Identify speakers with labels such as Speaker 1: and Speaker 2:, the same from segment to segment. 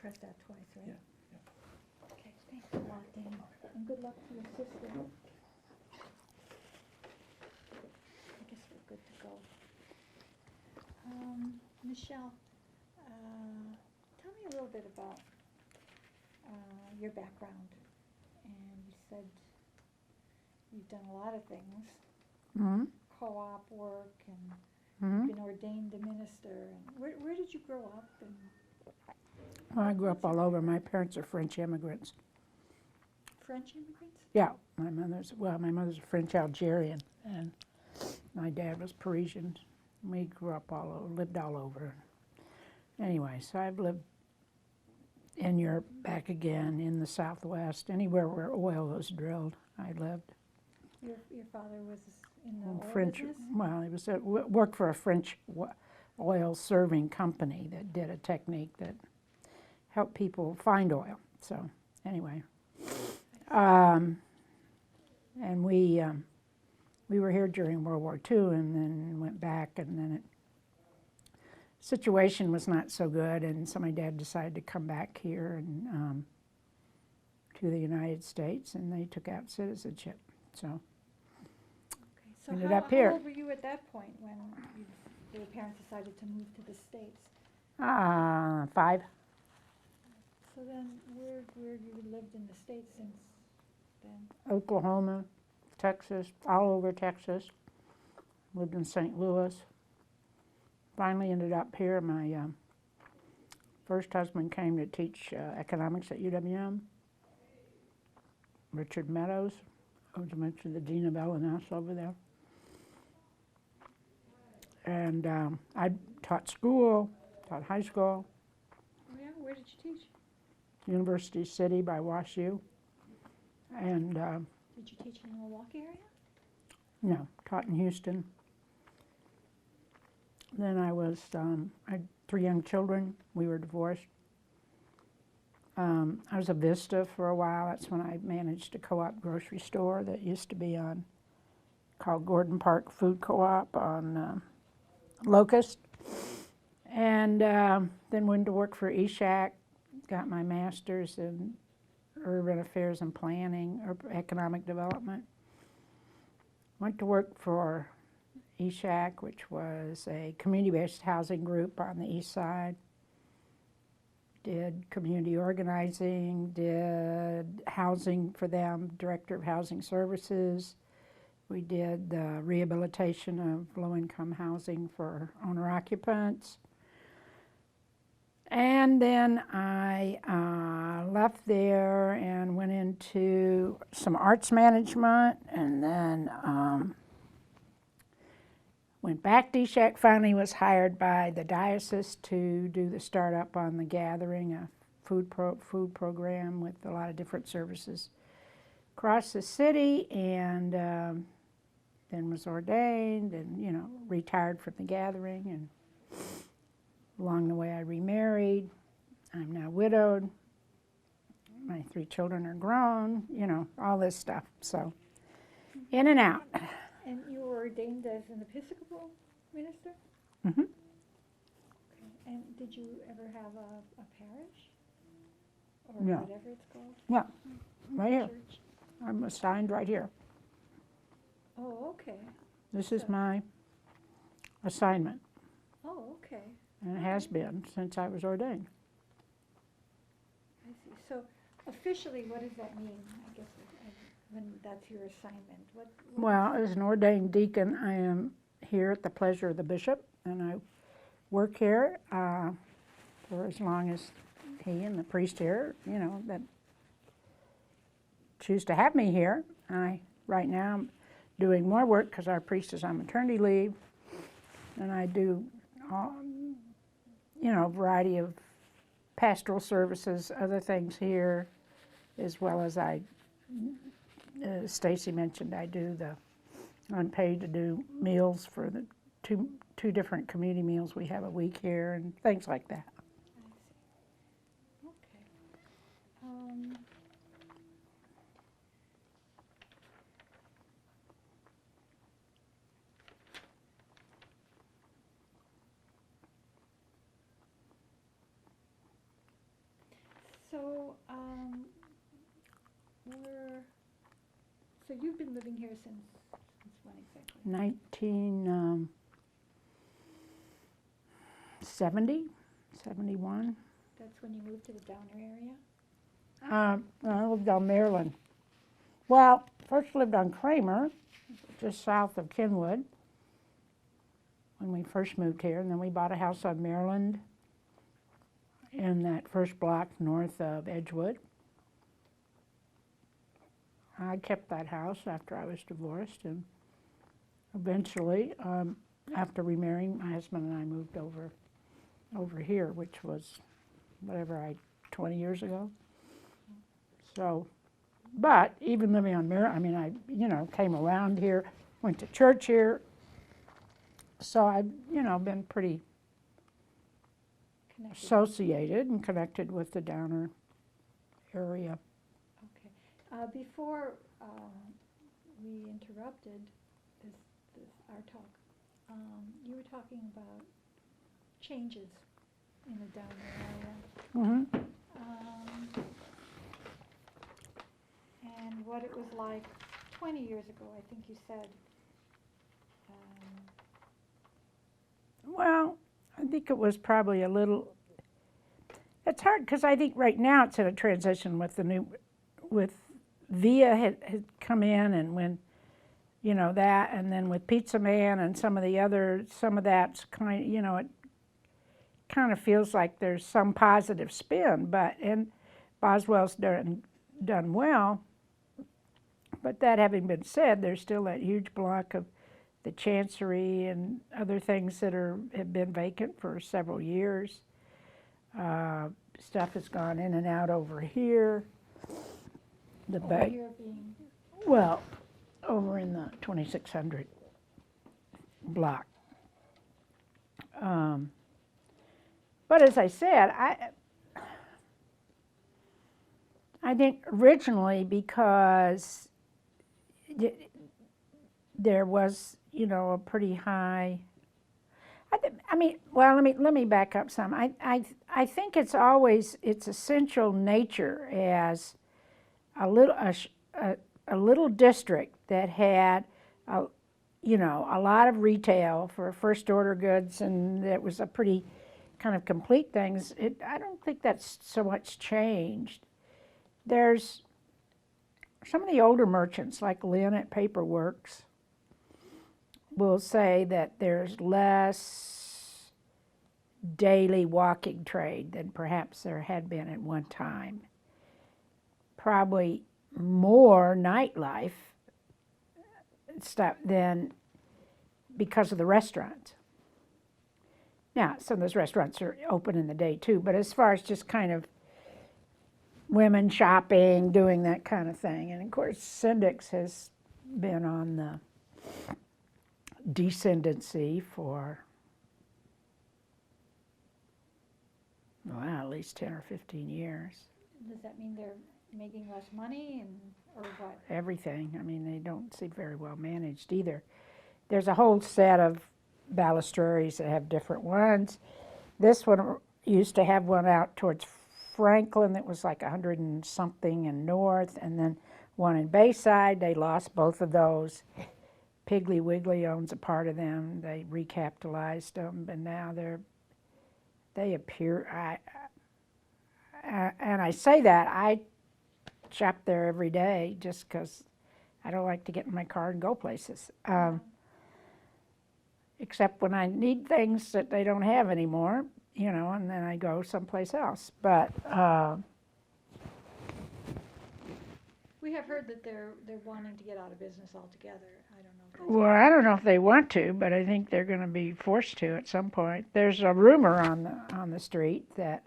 Speaker 1: press that twice, right?
Speaker 2: Yeah.
Speaker 1: Okay, thanks a lot, Dan. And good luck to your sister. I guess we're good to go. Michelle, tell me a little bit about your background. And you said you've done a lot of things,
Speaker 3: Mm-hmm.
Speaker 1: co-op work, and
Speaker 3: Mm-hmm.
Speaker 1: been ordained a minister. And where did you grow up? And
Speaker 3: Well, I grew up all over. My parents are French immigrants.
Speaker 1: French immigrants?
Speaker 3: Yeah, my mother's French Algerian, and my dad was Parisian. We grew up lived all over. Anyway, so I've lived in Europe, back again, in the Southwest, anywhere where oil was drilled, I lived.
Speaker 1: Your father was in the oil
Speaker 3: French,
Speaker 1: business?
Speaker 3: well, he was worked for a French oil serving company that did a technique that helped people find oil. So anyway, and we were here during World War II, and then went back, and then situation was not so good, and so my dad decided to come back here and to the United States, and they took out citizenship. So
Speaker 1: Okay, so
Speaker 3: ended
Speaker 1: how
Speaker 3: up here.
Speaker 1: old were you at that point when your parents decided to move to the States?
Speaker 3: 5.
Speaker 1: So then where have you lived in the States since then?
Speaker 3: Oklahoma, Texas, all over Texas. Lived in St. Louis. Finally ended up here. My first husband came to teach economics at UWM. Richard Meadows, I was mentioned the Dean of L&S over there. And I taught school, taught high school,
Speaker 1: Oh yeah, where did you teach?
Speaker 3: University City by WashU. And
Speaker 1: Did you teach in the Milwaukee area?
Speaker 3: no, taught in Houston. Then I had 3 young children. We were divorced. I was a Vista for a while. That's when I managed a co-op grocery store that used to be called Gordon Park Food Co-op on Locust. And then went to work for ESHAC, got my master's in urban affairs and planning, or economic development. Went to work for ESHAC, which was a community-based housing group on the east side. Did community organizing, did housing for them, director of housing services. We did the rehabilitation of low-income housing for owner-occupants. And then I left there and went into some arts management, and then went back to ESHAC. Finally was hired by the diocese to do the startup on the Gathering, a food program with a lot of different services across the city, and then was ordained and, retired from the Gathering. And along the way I remarried. I'm now widowed. My 3 children are grown, all this stuff. So in and out.
Speaker 1: And you were ordained as an Episcopal minister?
Speaker 3: Mm-hmm.
Speaker 1: Okay. And did you ever have a parish? Or
Speaker 3: No.
Speaker 1: whatever it's called?
Speaker 3: Yeah, right here.
Speaker 1: Church?
Speaker 3: I'm assigned right here.
Speaker 1: Oh, okay.
Speaker 3: This is
Speaker 1: So-
Speaker 3: my assignment,
Speaker 1: Oh, okay.
Speaker 3: and it has been since I was ordained.
Speaker 1: I see. So officially, what does that mean? I guess when that's your assignment. What
Speaker 3: Well, as an ordained deacon, I am here at the pleasure of the bishop, and I work here for as long as he and the priest here, that choose to have me here. Right now, I'm doing more work because our priest is on maternity leave, and I do, a variety of pastoral services, other things here, as well as Stacy mentioned, I'm paid to do meals for the two different community meals we have a week here and things like that.
Speaker 1: I see. Okay. So, so you've been living here since when exactly?
Speaker 3: 1970, 71.
Speaker 1: That's when you moved to the Downer area?
Speaker 3: I lived on Maryland. Well, first lived on Kramer, just south of Kenwood, when we first moved here, and then we bought a house on Maryland in that first block north of Edgewood. I kept that house after I was divorced, and eventually, after remarrying, my husband and I moved over here, which was 20 years ago. So, but even living on Maryland, I mean, I came around here, went to church here, so I've been pretty
Speaker 1: Connected.
Speaker 3: associated and connected with the Downer area.
Speaker 1: Okay. Before we interrupted our talk, you were talking about changes in the Downer area.
Speaker 3: Mm-hmm.
Speaker 1: And what it was like 20 years ago, I think you said.
Speaker 3: Well, I think it was probably a little. It's hard because I think right now it's in a transition with Via had come in, and when that, and then with Pizza Man and some of that's it kind of feels like there's some positive spin, and Boswell's done well. But that having been said, there's still that huge block of the Chancery and other things that have been vacant for several years. Stuff has gone in and out over here.
Speaker 1: Over here being?
Speaker 3: Well, over in the 2600 block. But as I said, I think originally because there was, a pretty high. Let me back up some. I think it's essential nature as a little district that had a lot of retail for first order goods, and it was a pretty kind of complete things. I don't think that's so much changed. There's some of the older merchants, like Lynn at Paperworks, will say that there's less daily walking trade than perhaps there had been at one time. Probably more nightlife stuff than because of the restaurants. Now, some of those restaurants are open in the day too, but as far as just kind of women shopping, doing that kind of thing. And of course, Syndics has been on the descendancy for, at least 10 or 15 years.
Speaker 1: Does that mean they're making less money, or what?
Speaker 3: Everything. I mean, they don't seem very well managed either. There's a whole set of balustrades that have different ones. This one used to have one out towards Franklin that was like 100 and something in north, and then one in Bayside. They lost both of those. Piggly Wiggly owns a part of them. They recapitalized them, and now they appear. And I say that I shop there every day just because I don't like to get in my car and go places. Except when I need things that they don't have anymore, and then I go someplace else. But
Speaker 1: we have heard that they're wanting to get out of business altogether. I don't know if that's
Speaker 3: well, I don't know if they want to, but I think they're going to be forced to at some point. There's a rumor on the street that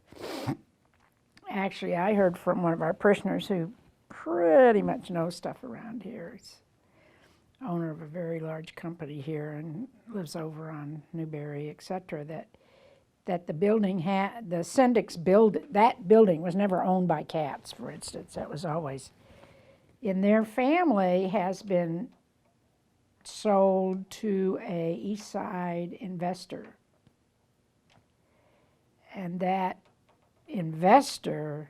Speaker 3: actually I heard from one of our parishioners who pretty much knows stuff around here. He's owner of a very large company here and lives over on Newberry, etc. That the building the Syndics that building was never owned by Katz, for instance. That was always in their family, has been sold to a East Side investor, and that investor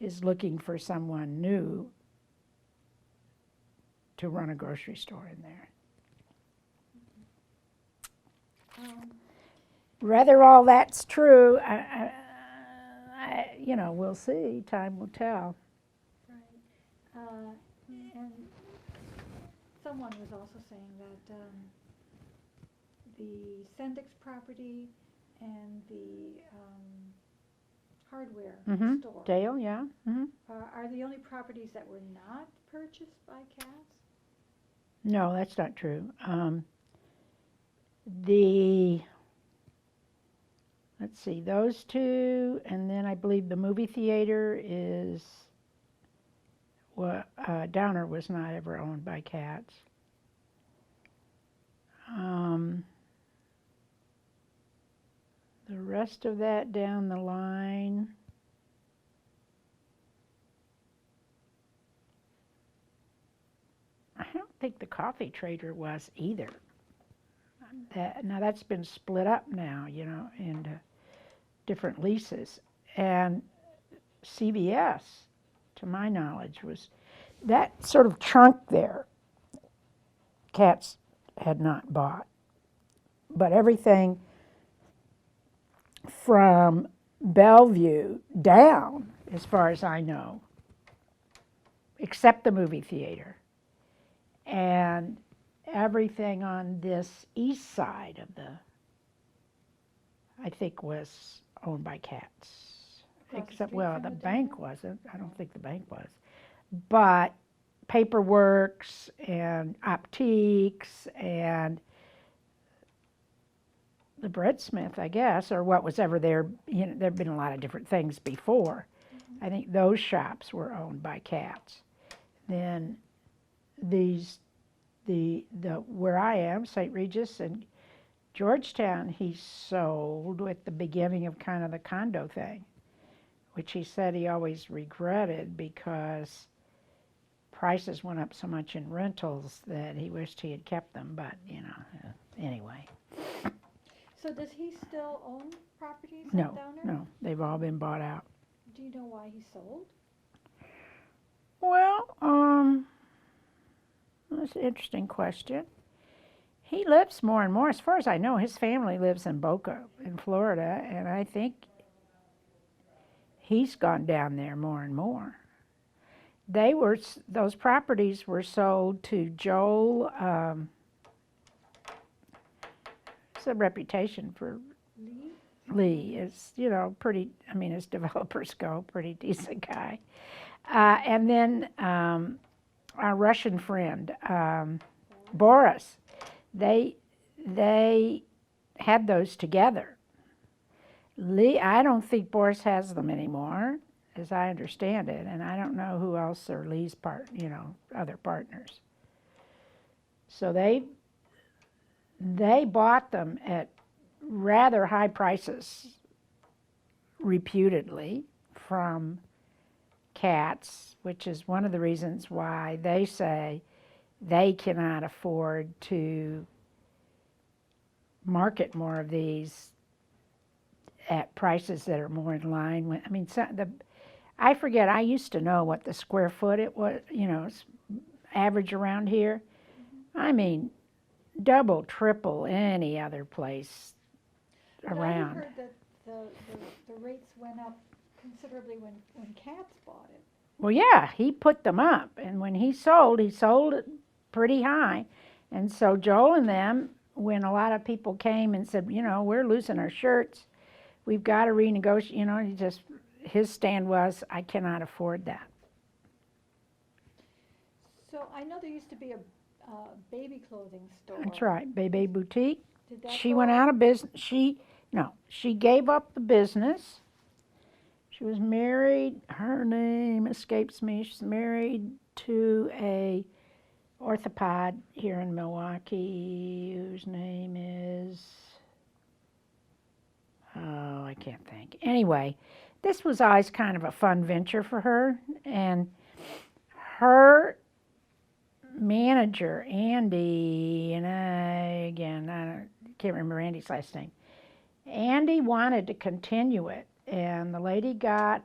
Speaker 3: is looking for someone new to run a grocery store in there. Whether all that's true, you know, we'll see. Time will tell.
Speaker 1: Right. And someone was also saying that the Sendix property and the hardware store
Speaker 3: Dale, yeah.
Speaker 1: are the only properties that were not purchased by Katz?
Speaker 3: No, that's not true. Let's see, those two, and then I believe the movie theater is, Downer was not ever owned by Katz. The rest of that down the line, I don't think the coffee trader was either. Now that's been split up now, you know, into different leases. And CBS, to my knowledge, was that sort of chunk there. Katz had not bought. But everything from Bellevue down, as far as I know, except the movie theater, and everything on this east side of I think was owned by Katz. Except, well, the bank wasn't. I don't think the bank was. But Paperworks and Optiques and the Breadsmith, I guess, or what was ever there. You know, there have been a lot of different things before. I think those shops were owned by Katz. Then where I am, St. Regis and Georgetown, he sold at the beginning of kind of the condo thing, which he said he always regretted because prices went up so much in rentals that he wished he had kept them. But, you know, anyway.
Speaker 1: So does he still own properties
Speaker 3: No,
Speaker 1: down there?
Speaker 3: no, they've all been bought out.
Speaker 1: Do you know why he sold?
Speaker 3: Well, that's an interesting question. He lives more and more. As far as I know, his family lives in Boca, in Florida, and I think he's gone down there more and more. Those properties were sold to Joel. It's a reputation for Lee. Is, you know, pretty. I mean, as developers go, pretty decent guy. And then our Russian friend, Boris, they had those together. Lee, I don't think Boris has them anymore, as I understand it, and I don't know who else are Lee's other partners. So they bought them at rather high prices, reputedly, from Katz, which is one of the reasons why they say they cannot afford to market more of these at prices that are more in line with, I mean, I forget, I used to know what the square foot it was, you know, average around here. I mean, double, triple any other place around.
Speaker 1: I heard that the rates went up considerably when Katz bought it.
Speaker 3: Well, yeah, he put them up, and when he sold it pretty high. And so Joel and them, when a lot of people came and said, you know, we're losing our shirts, we've got to renegotiate, you know, his stand was, I cannot afford that.
Speaker 1: So I know there used to be a baby clothing store.
Speaker 3: That's right, Bebe Boutique.
Speaker 1: Did that
Speaker 3: She
Speaker 1: go
Speaker 3: went
Speaker 1: up?
Speaker 3: out of business. She gave up the business. She was married, her name escapes me, she's married to a orthopod here in Milwaukee whose name is, oh, I can't think. Anyway, this was always kind of a fun venture for her, and her manager, Andy, and I can't remember Andy's last name. Andy wanted to continue it, and the lady got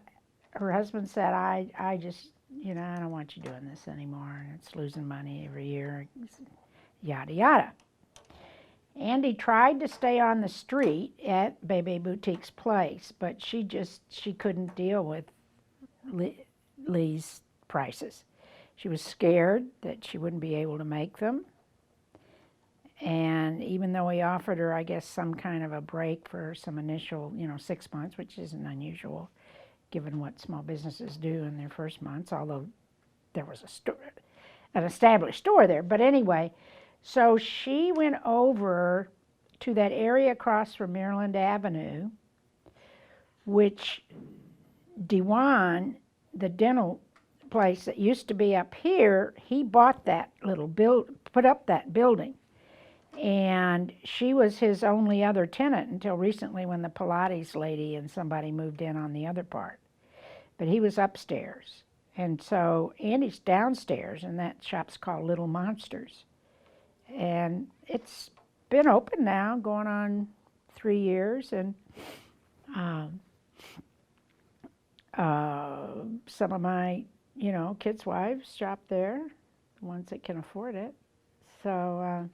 Speaker 3: her husband said, I just, I don't want you doing this anymore, and it's losing money every year, yada, yada. Andy tried to stay on the street at Bebe Boutique's place, but she couldn't deal with Lee's prices. She was scared that she wouldn't be able to make them. And even though he offered her, I guess, some kind of a break for some initial, 6 months, which isn't unusual given what small businesses do in their first months, although there was an established store there. But anyway, so she went over to that area across from Maryland Avenue, which DeJuan, the dental place that used to be up here, he bought that little put up that building. And she was his only other tenant until recently when the Pilates lady and somebody moved in on the other part. But he was upstairs. And so Andy's downstairs, and that shop's called Little Monsters. And it's been open now, going on 3 years. And some of my, kids' wives shop there, the ones that can afford it. So,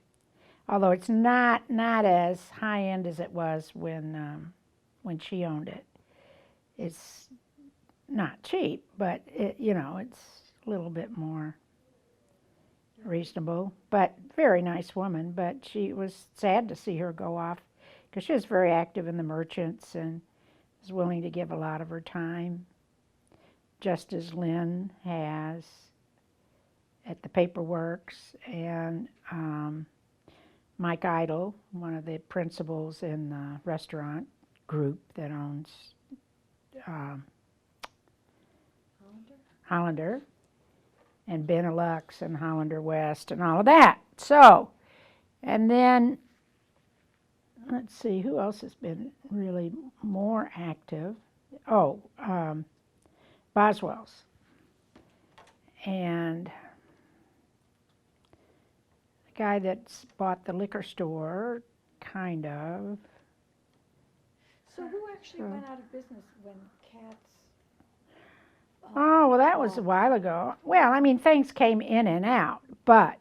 Speaker 3: although it's not as high end as it was when she owned it. It's not cheap, but it's a little bit more reasonable. But very nice woman. But she was sad to see her go off because she was very active in the merchants and was willing to give a lot of her time, just as Lynn has at the Paperworks, and Mike Idle, one of the principals in the restaurant group that owns Hollander, and Benelux and Hollander West and all of that. So, and then, let's see, who else has been really more active? Oh, Boswell's. And the guy that's bought the liquor store, kind of.
Speaker 1: So who actually went out of business when Katz?
Speaker 3: Oh, well, that was a while ago. Well, I mean, things came in and out, but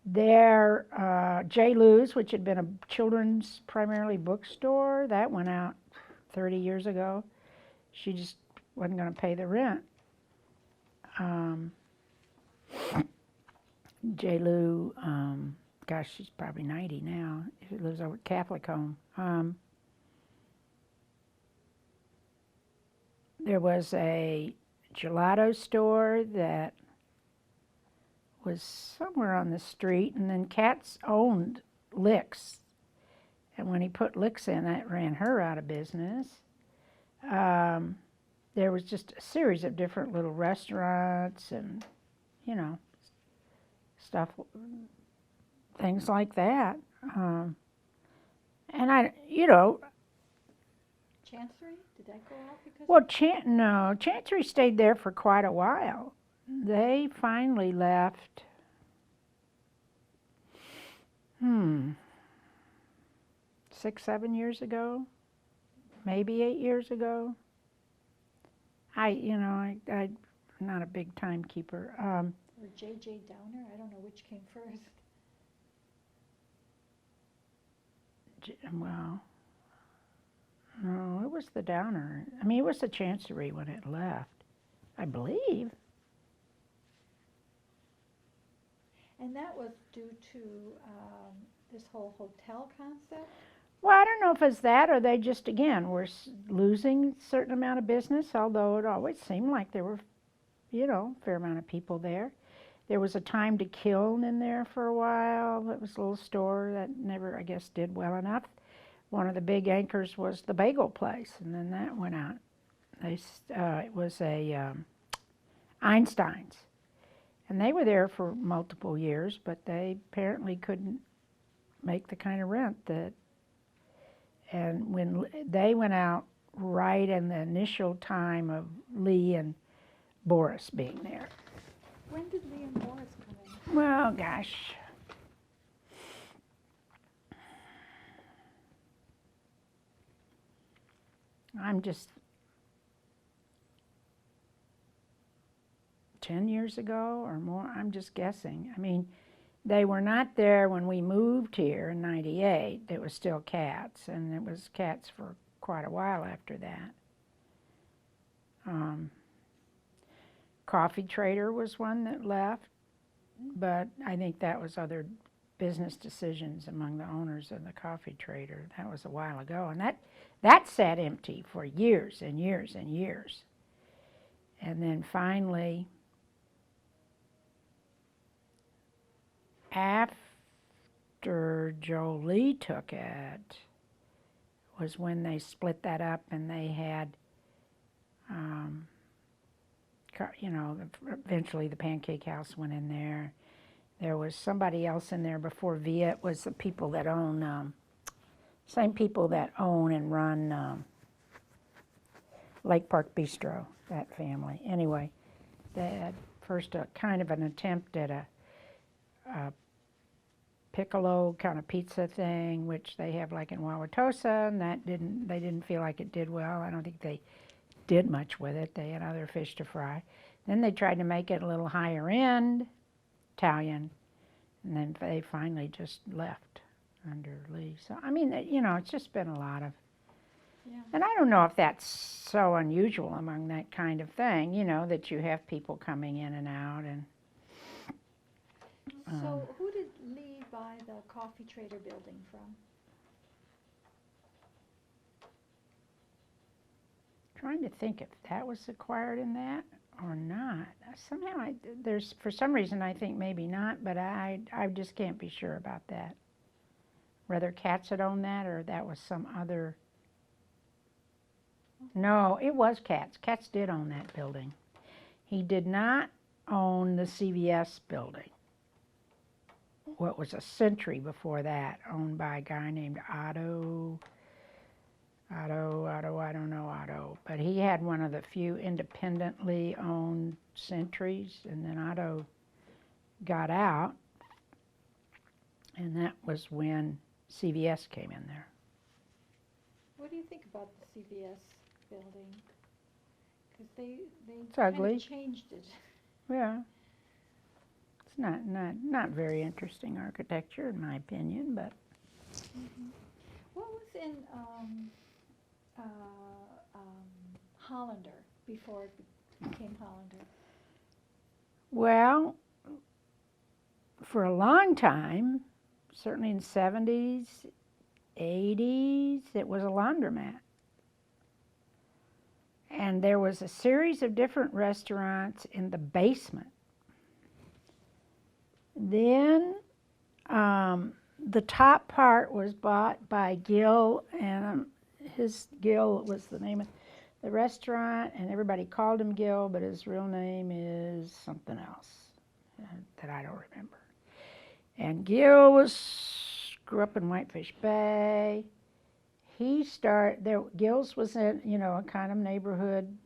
Speaker 3: their J. Lou's, which had been a children's primarily bookstore, that went out 30 years ago. She just wasn't going to pay the rent. J. Lou, gosh, she's probably 90 now. She lives over at Catholic Home. There was a gelato store that was somewhere on the street, and then Katz owned Licks. And when he put Licks in, that ran her out of business. There was just a series of different little restaurants and, stuff, things like that. And
Speaker 1: Chancery? Did that go out because?
Speaker 3: Well, no, Chancery stayed there for quite a while. They finally left, 6, 7 years ago, maybe 8 years ago. I'm not a big timekeeper.
Speaker 1: Or J.J. Downer? I don't know which came first.
Speaker 3: Well, no, it was the Downer. I mean, it was the Chancery when it left, I believe.
Speaker 1: And that was due to this whole hotel concept?
Speaker 3: Well, I don't know if it's that or they just, again, were losing a certain amount of business, although it always seemed like there were, a fair amount of people there. There was a Time to Kill in there for a while. It was a little store that never, I guess, did well enough. One of the big anchors was the bagel place, and then that went out. It was a Einstein's. And they were there for multiple years, but they apparently couldn't make the kind of rent that. And when they went out right in the initial time of Lee and Boris being there.
Speaker 1: When did Lee and Boris come in?
Speaker 3: Well, gosh. 10 years ago or more. I'm just guessing. I mean, they were not there when we moved here in '98. It was still cats, and it was cats for quite a while after that. Coffee Trader was one that left, but I think that was other business decisions among the owners of the Coffee Trader. That was a while ago, and that sat empty for years and years and years. And then finally, after Jolie took it, was when they split that up, and they had, eventually the Pancake House went in there. There was somebody else in there before Via. It was the people that own, same people that own and run Lake Park Bistro, that family. Anyway, they had first a kind of an attempt at a piccolo kind of pizza thing, which they have like in Wauwatosa, and they didn't feel like it did well. I don't think they did much with it. They had other fish to fry. Then they tried to make it a little higher end Italian, and then they finally just left under Lee. So I mean, it's just been a lot of.
Speaker 1: Yeah.
Speaker 3: And I don't know if that's so unusual among that kind of thing, that you have people coming in and out. And
Speaker 1: So who did Lee buy the Coffee Trader building from?
Speaker 3: Trying to think if that was acquired in that or not. Somehow, for some reason I think maybe not, but I just can't be sure about that. Whether Katz had owned that or that was some other. No, it was Katz. Katz did own that building. He did not own the CVS building. What was a Century before that, owned by a guy named Otto, I don't know Otto, but he had one of the few independently owned Centuries, and then Otto got out, and that was when CVS came in there.
Speaker 1: What do you think about the CVS building? Because they
Speaker 3: It's
Speaker 1: kind
Speaker 3: ugly.
Speaker 1: of changed it.
Speaker 3: Yeah. It's not very interesting architecture in my opinion, but.
Speaker 1: Mm-hmm. What was in Hollander before it became Hollander?
Speaker 3: Well, for a long time, certainly in the 70s, 80s, it was a laundromat. And there was a series of different restaurants in the basement. Then the top part was bought by Gill, and Gill was the name of the restaurant, and everybody called him Gill, but his real name is something else that I don't remember. And Gill grew up in Whitefish Bay. Gill's was in, a kind of neighborhood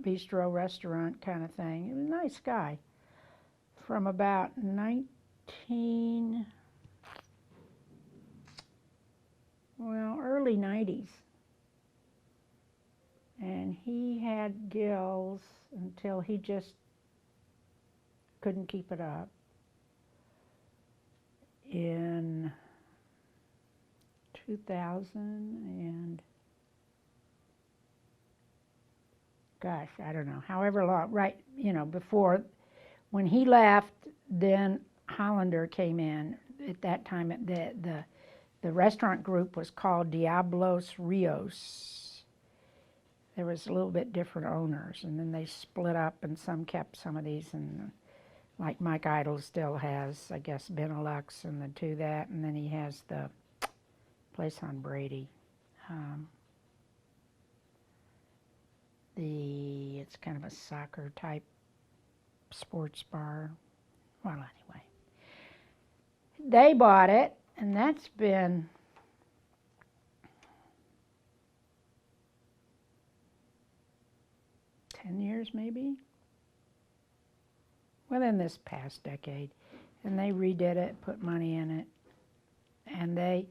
Speaker 3: bistro restaurant kind of thing. He was a nice guy. From about early 90s. And he had Gill's until he just couldn't keep it up. In 2000 and, gosh, I don't know, however long, right, before, when he left, then Hollander came in. At that time, the restaurant group was called Diablos Rios. There was a little bit different owners, and then they split up, and some kept some of these, and like Mike Idle still has, I guess, Benelux and the two that, and then he has the place on Brady. It's kind of a soccer type sports bar. Well, anyway, they bought it, and that's been $10 maybe, within this past decade, and they redid it, put money in it, and they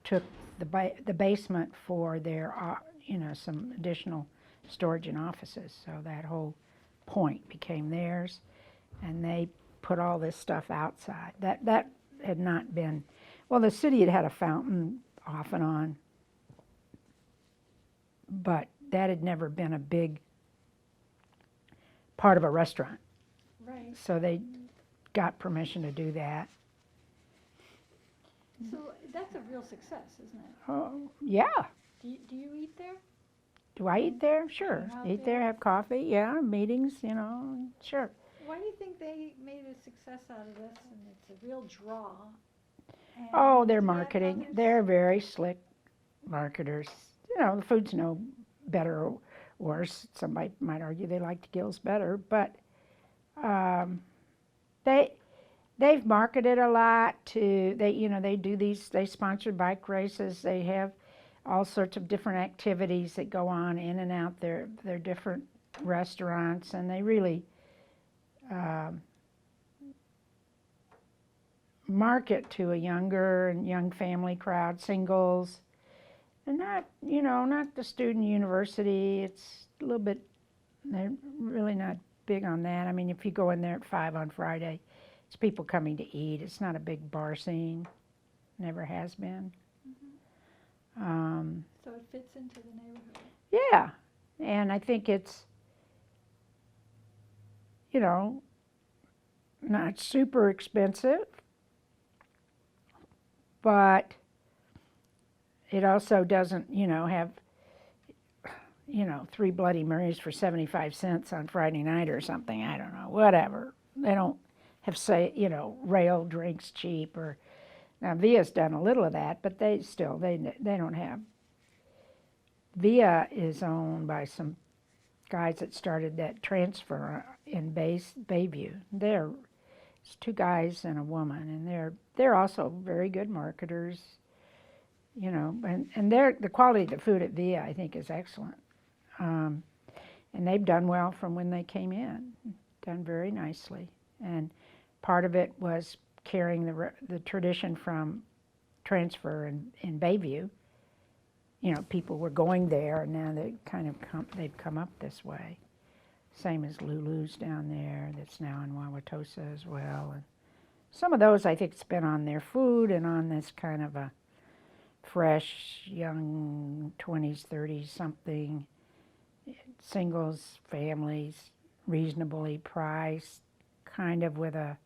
Speaker 3: took the basement for their some additional storage and offices. So that whole point became theirs, and they put all this stuff outside. That had not been, well, the city had a fountain off and on, but that had never been a big part of a restaurant.
Speaker 1: Right.
Speaker 3: So they got permission to do that.
Speaker 1: So that's a real success, isn't it?
Speaker 3: Oh, yeah.
Speaker 1: Do you eat there?
Speaker 3: Do I eat there? Sure.
Speaker 1: Hang out
Speaker 3: Eat
Speaker 1: there?
Speaker 3: there, have coffee, yeah, meetings, sure.
Speaker 1: Why do you think they made a success out of this, and it's a real draw?
Speaker 3: Oh,
Speaker 1: And
Speaker 3: they're
Speaker 1: yet
Speaker 3: marketing.
Speaker 1: others-
Speaker 3: They're very slick marketers. The food's no better or worse. Somebody might argue they liked Gill's better, but they've marketed a lot to, they do these, they sponsor bike races. They have all sorts of different activities that go on in and out their different restaurants, and they really market to a younger and young family crowd, singles, and not the student university. It's a little bit, they're really not big on that. I mean, if you go in there at 5 on Friday, it's people coming to eat. It's not a big bar scene, never has been.
Speaker 1: So it fits into the neighborhood.
Speaker 3: Yeah, and I think it's, not super expensive, but it also doesn't, have, 3 Bloody Marys for 75 cents on Friday night or something. I don't know, whatever. They don't have, rail drinks cheap, or, now Via's done a little of that, but they don't have. Via is owned by some guys that started that transfer in Bayview. It's 2 guys and a woman, and they're also very good marketers, and the quality of the food at Via, I think, is excellent. And they've done well from when they came in, done very nicely. And part of it was carrying the tradition from transfer in Bayview. People were going there, and now they've come up this way. Same as Lulu's down there, that's now in Wauwatosa as well. And some of those, I think, spent on their food and on this kind of a fresh, young 20s, 30s something, singles, families, reasonably priced, kind of with a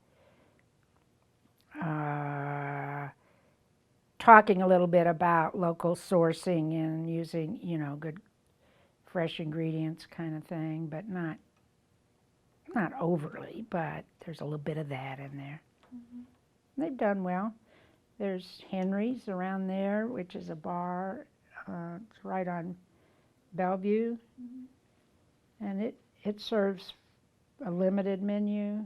Speaker 3: talking a little bit about local sourcing and using, good fresh ingredients kind of thing, but not overly, but there's a little bit of that in there. They've done well. There's Henry's around there, which is a bar. It's right on Bellevue, and it serves a limited menu.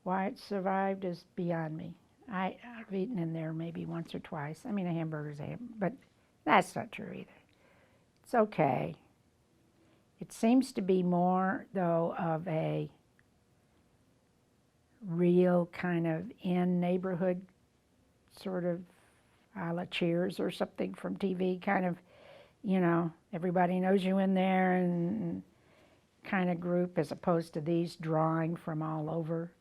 Speaker 3: Why it survived is beyond me. I've eaten in there maybe once or twice. I mean, a hamburger's but that's not true either. It's okay. It seems to be more, though, of a real kind of in-neighborhood sort of a la Cheers or something from TV, kind of, everybody knows you in there and kind of group, as opposed to these drawing from all over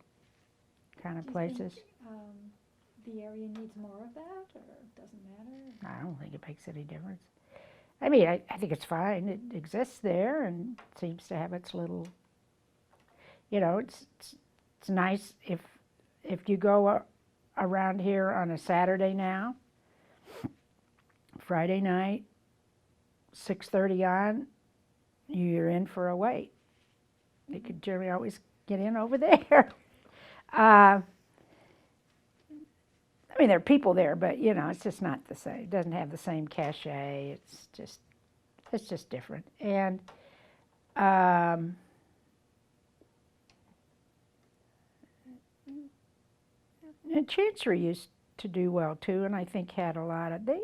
Speaker 3: kind of places.
Speaker 1: Do you think the area needs more of that, or it doesn't matter?
Speaker 3: I don't think it makes any difference. I mean, I think it's fine. It exists there and seems to have its little, it's nice if you go around here on a Saturday now, Friday night, 6:30 on, you're in for a wait. You could generally always get in over there. I mean, there are people there, but it's just not the same. It doesn't have the same cachet. It's just different. And Chancery used to do well too, and I think had a lot of they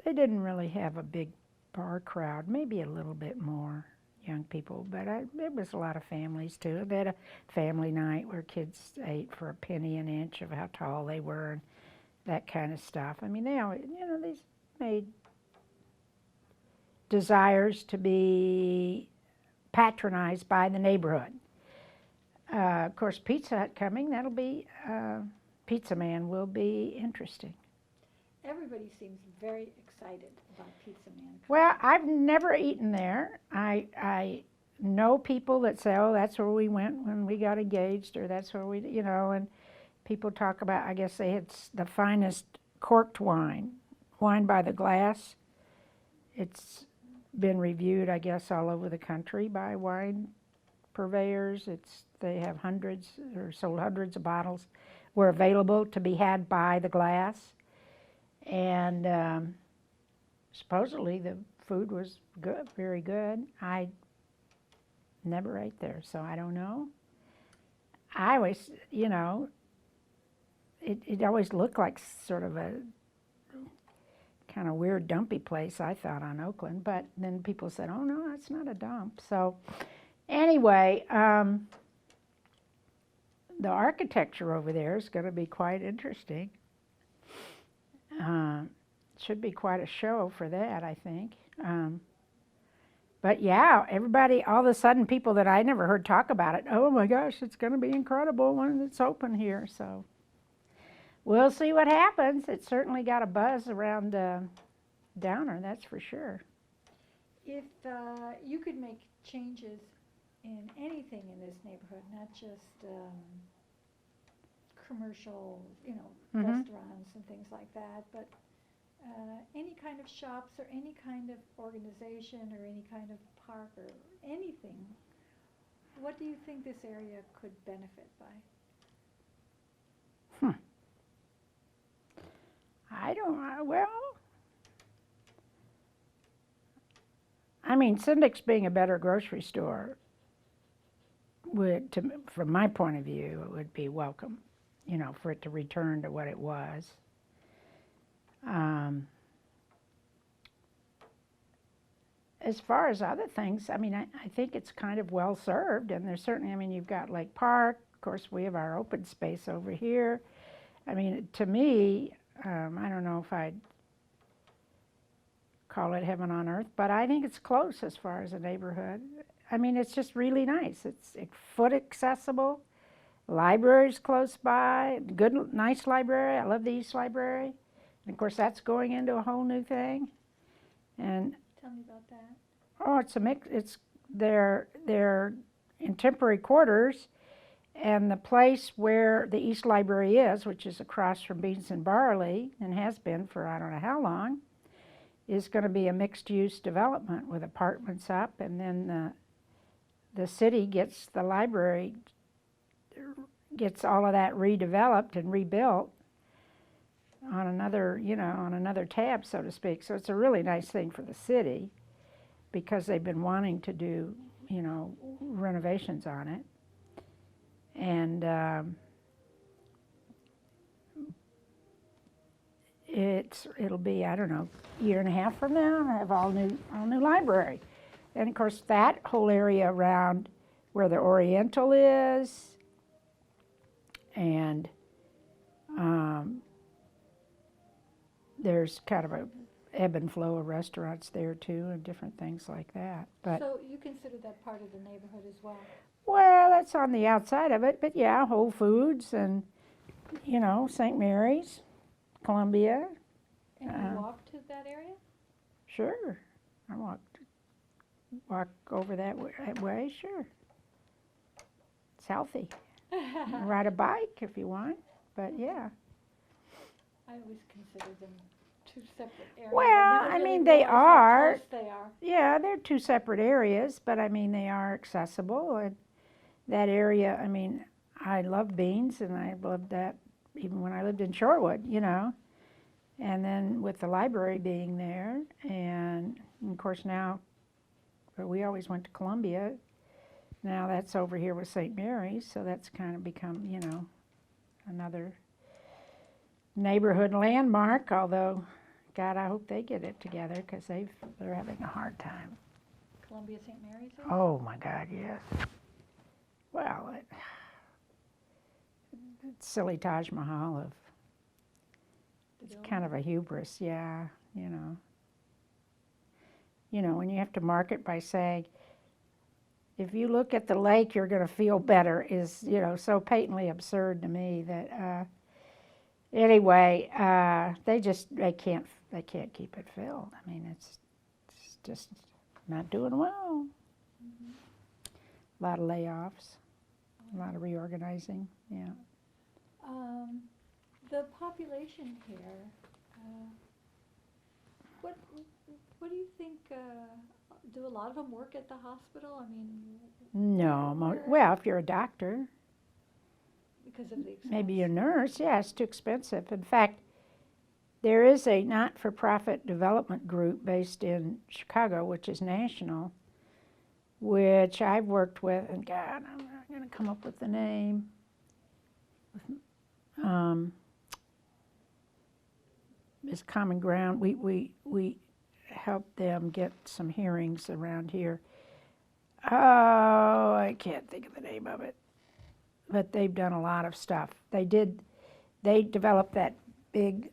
Speaker 3: didn't really have a big bar crowd. Maybe a little bit more young people, but there was a lot of families too. They had a family night where kids ate for a penny an inch of how tall they were and that kind of stuff. I mean, they always, they made desires to be patronized by the neighborhood. Of course, Pizza Hut coming, that'll be, Pizza Man will be interesting.
Speaker 1: Everybody seems very excited about Pizza Man.
Speaker 3: Well, I've never eaten there. I know people that say, oh, that's where we went when we got engaged, or that's where we, you know, and people talk about, I guess they had the finest corked wine by the glass. It's been reviewed, I guess, all over the country by wine purveyors. They have hundreds or sold hundreds of bottles were available to be had by the glass. And supposedly the food was good, very good. I never ate there, so I don't know. I always, you know, it always looked like sort of a kind of weird dumpy place, I thought, on Oakland, but then people said, oh no, that's not a dump. So anyway, the architecture over there is going to be quite interesting. Should be quite a show for that, I think. But yeah, everybody, all of a sudden, people that I never heard talk about it, oh my gosh, it's going to be incredible when it's open here. So we'll see what happens. It certainly got a buzz around Downer, that's for sure.
Speaker 1: If you could make changes in anything in this neighborhood, not just commercial, you know, restaurants and things like that, but any kind of shops or any kind of organization or any kind of park or anything, what do you think this area could benefit by?
Speaker 3: I don't know. Well, I mean, Syndic's being a better grocery store would, from my point of view, it would be welcome, you know, for it to return to what it was. As far as other things, I mean, I think it's kind of well served, and there's certainly, I mean, you've got Lake Park, of course, we have our open space over here. I mean, to me, I don't know if I'd call it heaven on earth, but I think it's close as far as a neighborhood. I mean, it's just really nice. It's foot accessible. Library's close by. Good, nice library. I love the East Library. And of course, that's going into a whole new thing. And
Speaker 1: tell me about that.
Speaker 3: Oh, it's a mix. They're in temporary quarters, and the place where the East Library is, which is across from Beans and Barley, and has been for I don't know how long, is going to be a mixed-use development with apartments up, and then the city gets the library, gets all of that redeveloped and rebuilt on another, you know, on another tab, so to speak. So it's a really nice thing for the city because they've been wanting to do, you know, renovations on it. And it'll be, I don't know, a year and a half from now, I have all new library. And of course that whole area around where the Oriental is, and there's kind of a ebb and flow of restaurants there too, and different things like that. But
Speaker 1: so you consider that part of the neighborhood as well?
Speaker 3: well, that's on the outside of it, but yeah, Whole Foods and, you know, St. Mary's, Columbia.
Speaker 1: And you walk to that area?
Speaker 3: Sure, I walk over that way, sure. It's healthy. Ride a bike if you want, but yeah.
Speaker 1: I always consider them two separate areas.
Speaker 3: Well, I
Speaker 1: really
Speaker 3: mean, they
Speaker 1: realize how
Speaker 3: are.
Speaker 1: close they are.
Speaker 3: Yeah, they're two separate areas, but I mean, they are accessible. And that area, I mean, I love Beans, and I loved that even when I lived in Shorewood, you know. And then with the library being there, and of course now, but we always went to Columbia. Now that's over here with St. Mary's, so that's kind of become, you know, another neighborhood landmark, although, God, I hope they get it together because they're having a hard time.
Speaker 1: Columbia St. Mary's?
Speaker 3: Oh, my God, yes. Well, it's silly Taj Mahal of, it's kind of a hubris, yeah, you know. You know, when you have to market by saying, if you look at the lake, you're going to feel better is, so patently absurd to me that, anyway, they can't keep it filled. I mean, it's just not doing well. A lot of layoffs, a lot of reorganizing, yeah.
Speaker 1: The population here, what do you think, do a lot of them work at the hospital? I mean,
Speaker 3: No,
Speaker 1: where-
Speaker 3: well, if you're a doctor,
Speaker 1: because of the expense.
Speaker 3: maybe a nurse, yeah, it's too expensive. In fact, there is a not-for-profit development group based in Chicago, which is national, which I've worked with, and God, I'm not going to come up with the name. Is Common Ground. We helped them get some hearings around here. Oh, I can't think of the name of it. But they've done a lot of stuff. They developed that big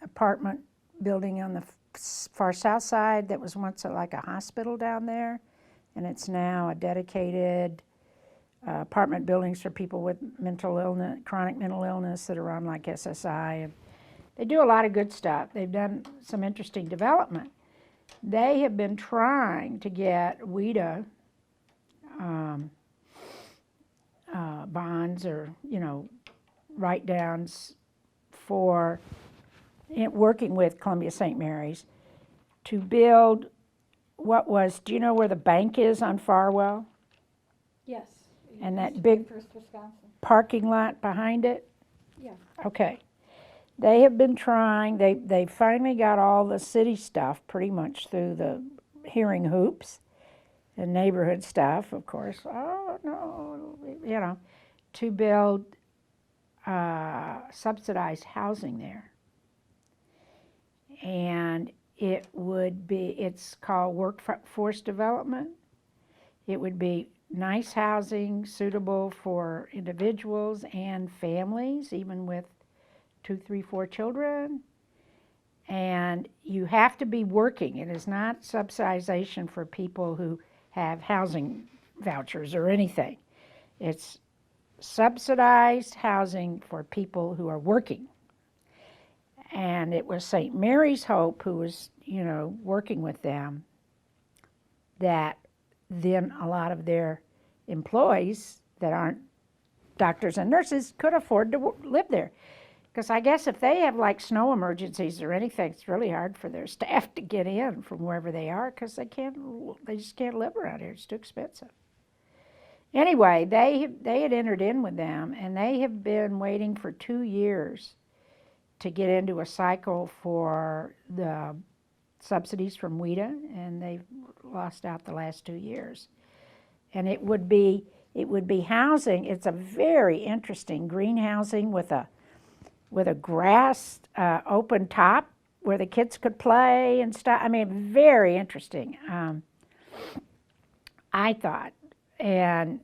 Speaker 3: apartment building on the far south side that was once like a hospital down there, and it's now a dedicated apartment buildings for people with mental illness, chronic mental illness that are on like SSI. And they do a lot of good stuff. They've done some interesting development. They have been trying to get WIDA bonds or, write-downs for working with Columbia St. Mary's to build do you know where the bank is on Farwell?
Speaker 1: Yes.
Speaker 3: And that
Speaker 1: Used to
Speaker 3: big
Speaker 1: be First Wisconsin.
Speaker 3: Parking lot behind it?
Speaker 1: Yeah.
Speaker 3: Okay. They have been trying, they finally got all the city stuff pretty much through the hearing hoops and neighborhood stuff, of course. Oh, no, to build subsidized housing there. And it's called workforce development. It would be nice housing suitable for individuals and families, even with 2, 3, 4 children. And you have to be working. It is not subsidization for people who have housing vouchers or anything. It's subsidized housing for people who are working. And it was St. Mary's Hope who was, working with them, that then a lot of their employees that aren't doctors and nurses could afford to live there. Because I guess if they have like snow emergencies or anything, it's really hard for their staff to get in from wherever they are because they just can't live around here. It's too expensive. Anyway, they had entered in with them, and they have been waiting for 2 years to get into a cycle for the subsidies from WIDA, and they've lost out the last 2 years. And it would be housing. It's a very interesting green housing with a grass open top where the kids could play and stuff. I mean, very interesting, I thought. And,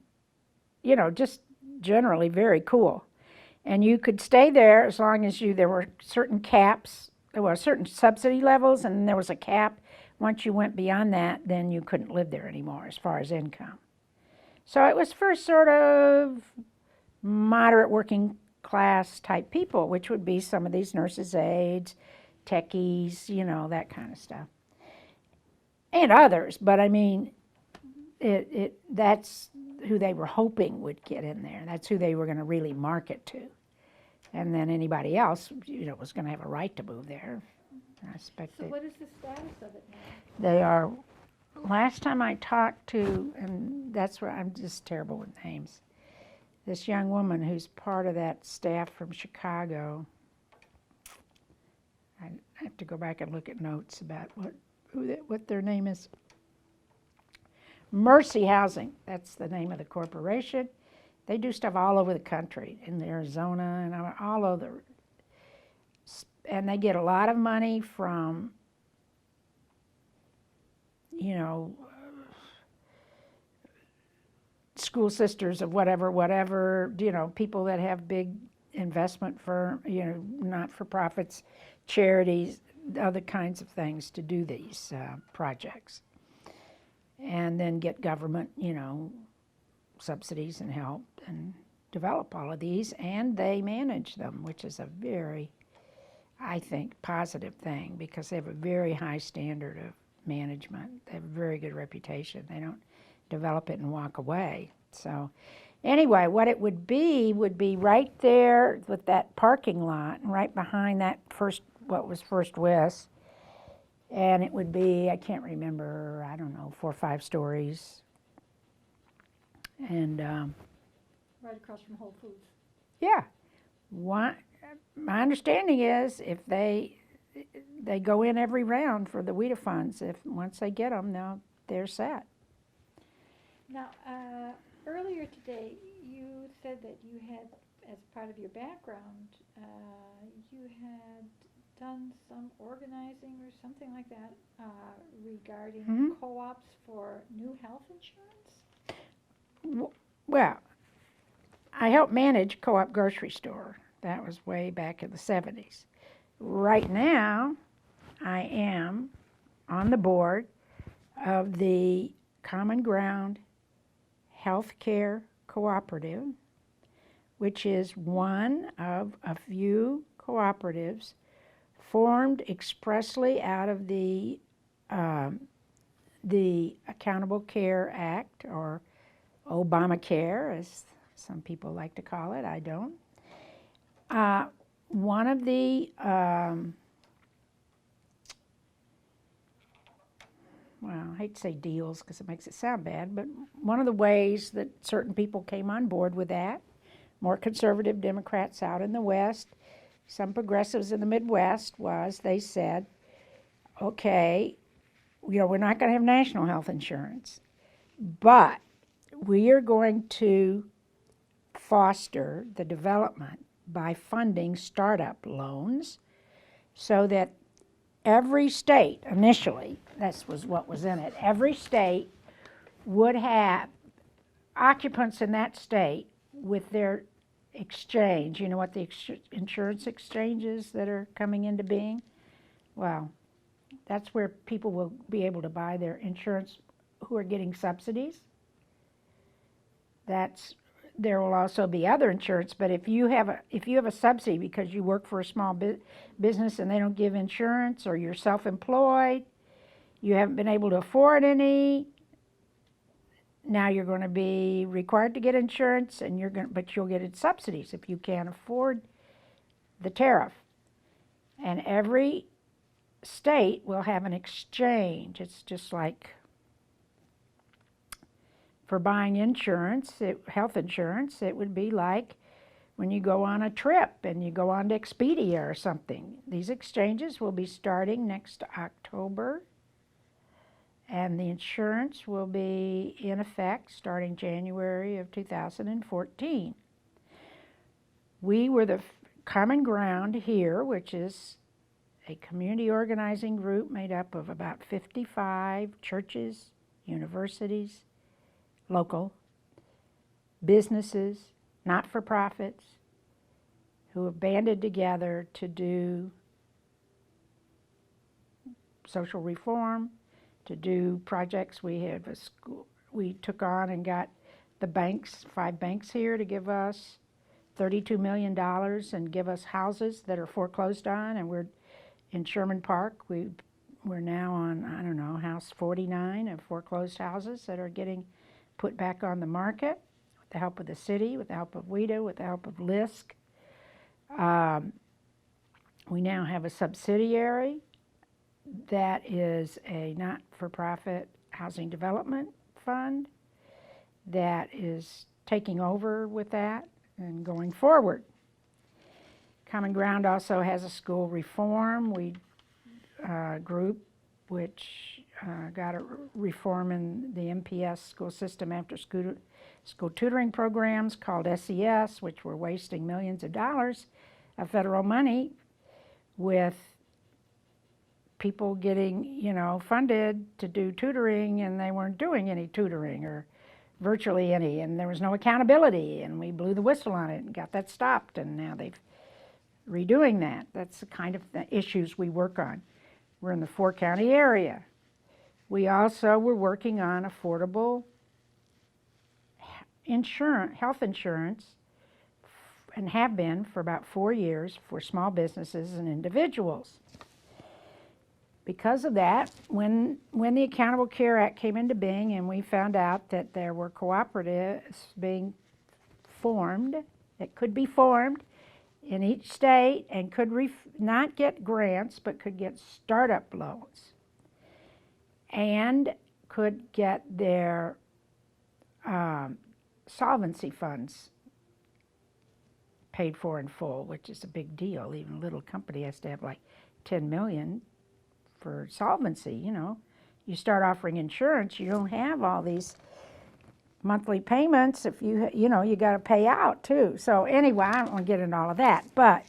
Speaker 3: just generally very cool. And you could stay there as long as there were certain caps, there were certain subsidy levels, and there was a cap. Once you went beyond that, then you couldn't live there anymore as far as income. So it was for sort of moderate working class type people, which would be some of these nurses' aides, techies, that kind of stuff. And others, but I mean, that's who they were hoping would get in there. That's who they were going to really market to. And then anybody else, was going to have a right to move there. I expect
Speaker 1: So what is the status of it now?
Speaker 3: they are, last time I talked to, and that's where I'm just terrible with names, this young woman who's part of that staff from Chicago. I have to go back and look at notes about what their name is. Mercy Housing, that's the name of the corporation. They do stuff all over the country, in Arizona and all over. And they get a lot of money from, school sisters of whatever, people that have big investment firm, not-for-profits, charities, other kinds of things to do these projects. and then get government, subsidies and help and develop all of these, and they manage them, which is a very, I think, positive thing, because they have a very high standard of management. They have a very good reputation. They don't develop it and walk away. So anyway, what it would be right there with that parking lot, and right behind that what was First West, and it would be, I can't remember, I don't know, 4 or 5 stories, and
Speaker 1: Right across from Whole Foods.
Speaker 3: yeah. My understanding is if they go in every round for the WIDA funds. Once they get them, now they're set.
Speaker 1: Now, earlier today, you said that you had, as part of your background, you had done some organizing or something like that regarding co-ops for new health insurance?
Speaker 3: Well, I helped manage Co-op Grocery Store. That was way back in the 70s. Right now, I am on the board of the Common Ground Healthcare Cooperative, which is one of a few cooperatives formed expressly out of the Accountable Care Act, or Obamacare, as some people like to call it. I don't. One of the, well, I hate to say deals because it makes it sound bad, but one of the ways that certain people came on board with that, more conservative Democrats out in the West, some progressives in the Midwest, was they said, okay, we're not going to have national health insurance, but we are going to foster the development by funding startup loans so that every state, initially, this was what was in it, every state would have occupants in that state with their exchange. You know what the insurance exchanges that are coming into being? Well, that's where people will be able to buy their insurance who are getting subsidies. There will also be other insurance, but if you have a subsidy because you work for a small business and they don't give insurance, or you're self-employed, you haven't been able to afford any, now you're going to be required to get insurance, and but you'll get its subsidies if you can't afford the tariff. And every state will have an exchange. It's just like for buying insurance, health insurance, it would be like when you go on a trip and you go on to Expedia or something. These exchanges will be starting next October, and the insurance will be in effect starting January of 2014. We were the Common Ground here, which is a community organizing group made up of about 55 churches, universities, local, businesses, not-for-profits, who have banded together to do social reform, to do projects. We have a school. We took on and got the banks, 5 banks here, to give us $32 million and give us houses that are foreclosed on. And we're in Sherman Park. We're now on, I don't know, house 49 of foreclosed houses that are getting put back on the market with the help of the city, with the help of WIDA, with the help of LISC. We now have a subsidiary that is a not-for-profit housing development fund that is taking over with that and going forward. Common Ground also has a school reform group which got a reform in the MPS school system after school tutoring programs called SES, which were wasting millions of dollars of federal money with people getting, funded to do tutoring, and they weren't doing any tutoring or virtually any, and there was no accountability, and we blew the whistle on it and got that stopped, and now they've redoing that. That's the kind of issues we work on. We're in the 4-county area. We also were working on affordable health insurance, and have been for about 4 years for small businesses and individuals. Because of that, when the Accountable Care Act came into being and we found out that there were cooperatives being formed, that could be formed in each state and could not get grants but could get startup loans and could get their solvency funds paid for in full, which is a big deal. Even a little company has to have like 10 million for solvency. You know, you start offering insurance, you don't have all these monthly payments. If you know, you got to pay out too. So anyway, I don't want to get into all of that, but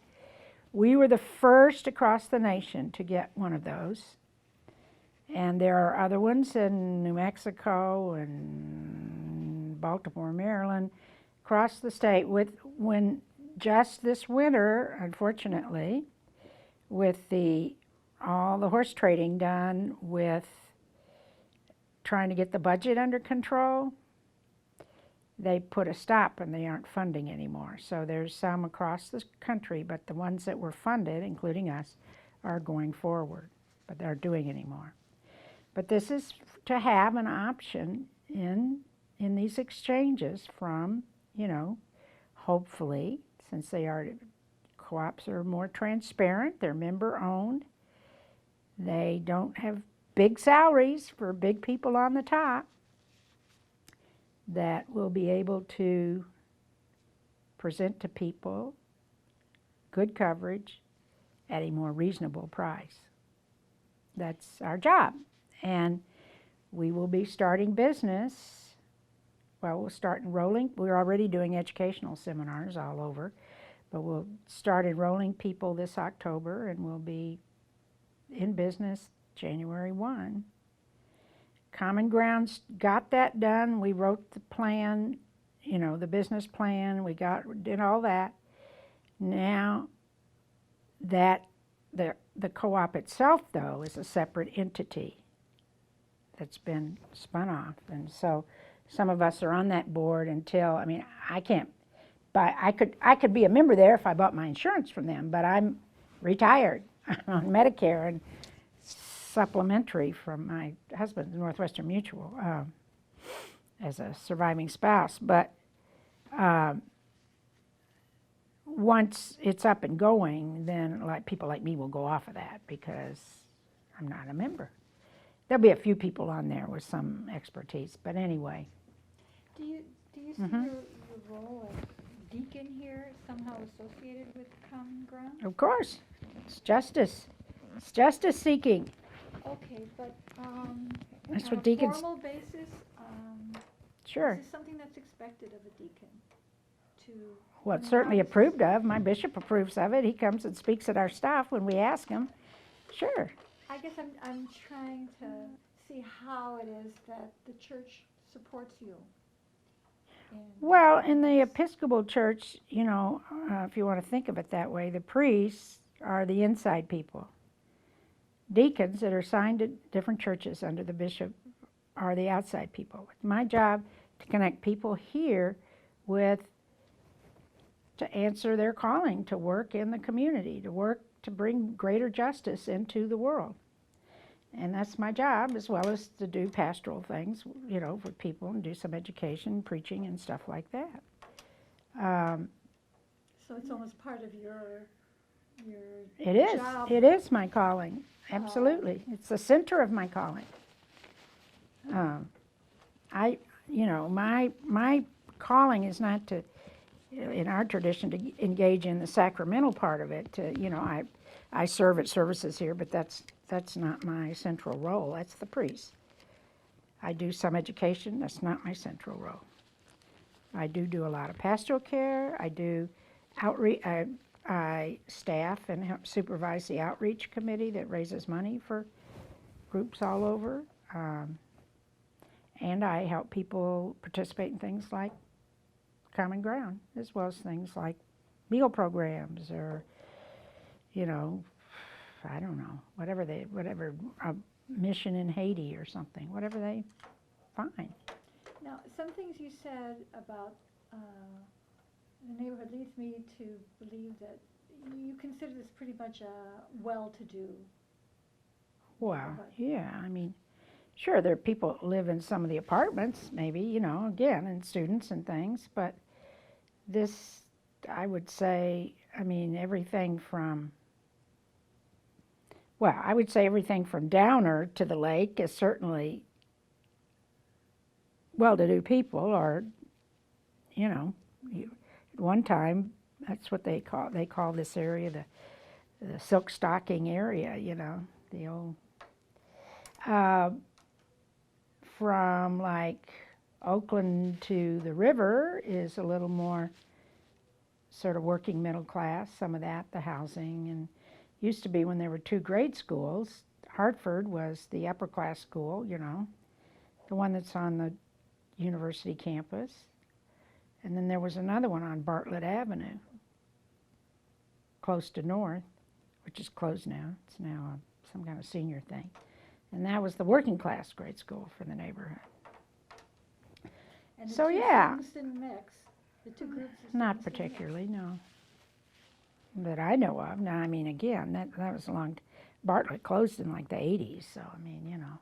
Speaker 3: we were the first across the nation to get one of those. And there are other ones in New Mexico and Baltimore, Maryland, across the state. When just this winter, unfortunately, with all the horse trading done with trying to get the budget under control, they put a stop and they aren't funding anymore. So there's some across the country, but the ones that were funded, including us, are going forward, but they're doing anymore. But this is to have an option in these exchanges from, you know, hopefully, since co-ops are more transparent, they're member-owned, they don't have big salaries for big people on the top, that will be able to present to people good coverage at a more reasonable price. That's our job. And we will be starting business. Well, we'll start enrolling. We're already doing educational seminars all over, but we'll start enrolling people this October, and we'll be in business January 1. Common Grounds got that done. We wrote the plan, you know, the business plan. We did all that. Now that the co-op itself, though, is a separate entity that's been spun off, and so some of us are on that board until, I mean, I can't buy, I could be a member there if I bought my insurance from them, but I'm retired. I'm on Medicare and supplementary from my husband, Northwestern Mutual, as a surviving spouse. But once it's up and going, then people like me will go off of that because I'm not a member. There'll be a few people on there with some expertise, but anyway.
Speaker 1: Do you see your role as deacon here somehow associated with Common Ground?
Speaker 3: Of course. It's justice. It's justice seeking.
Speaker 1: Okay, but
Speaker 3: that's
Speaker 1: on
Speaker 3: what
Speaker 1: a
Speaker 3: deacons.
Speaker 1: formal basis,
Speaker 3: Sure.
Speaker 1: is this something that's expected of a deacon?
Speaker 3: Well, it's certainly approved of. My bishop approves of it. He comes and speaks at our staff when we ask him. Sure.
Speaker 1: I guess I'm trying to see how it is that the church supports you.
Speaker 3: Well, in the Episcopal Church, you know, if you want to think of it that way, the priests are the inside people. Deacons that are assigned to different churches under the bishop are the outside people. It's my job to connect people here to answer their calling, to work in the community, to bring greater justice into the world. And that's my job, as well as to do pastoral things, you know, with people and do some education, preaching, and stuff like that.
Speaker 1: So it's almost part of your
Speaker 3: It is.
Speaker 1: job.
Speaker 3: It is my calling. Absolutely. It's the center of my calling. My calling is not to, in our tradition, to engage in the sacramental part of it. I serve at services here, but that's not my central role. That's the priest. I do some education. That's not my central role. I do a lot of pastoral care. I do outreach. I staff and help supervise the outreach committee that raises money for groups all over. And I help people participate in things like Common Ground, as well as things like meal programs or, you know, I don't know, whatever mission in Haiti or something, whatever they find.
Speaker 1: Now, some things you said about the neighborhood leads me to believe that you consider this pretty much a well-to-do
Speaker 3: Well,
Speaker 1: neighborhood.
Speaker 3: yeah, I mean, sure, there are people that live in some of the apartments, maybe, you know, again, and students and things, but this, I would say, I mean, everything from, well, I would say everything from Downer to the lake is certainly well-to-do people, or, you know, at one time, that's what they call this area the silk stocking area, you know, the old, from like Oakland to the river is a little more sort of working middle class, some of that, the housing, and used to be when there were two grade schools. Hartford was the upper class school, you know, the one that's on the university campus. And then there was another one on Bartlett Avenue, close to North, which is closed now. It's now some kind of senior thing. And that was the working class grade school for the neighborhood.
Speaker 1: And the
Speaker 3: So,
Speaker 1: two
Speaker 3: yeah.
Speaker 1: students didn't mix. The two groups of
Speaker 3: Not
Speaker 1: students didn't mix.
Speaker 3: particularly, no. That I know of. Now, I mean, again, that was a long, Bartlett closed in like the 80s, so, I mean, you know.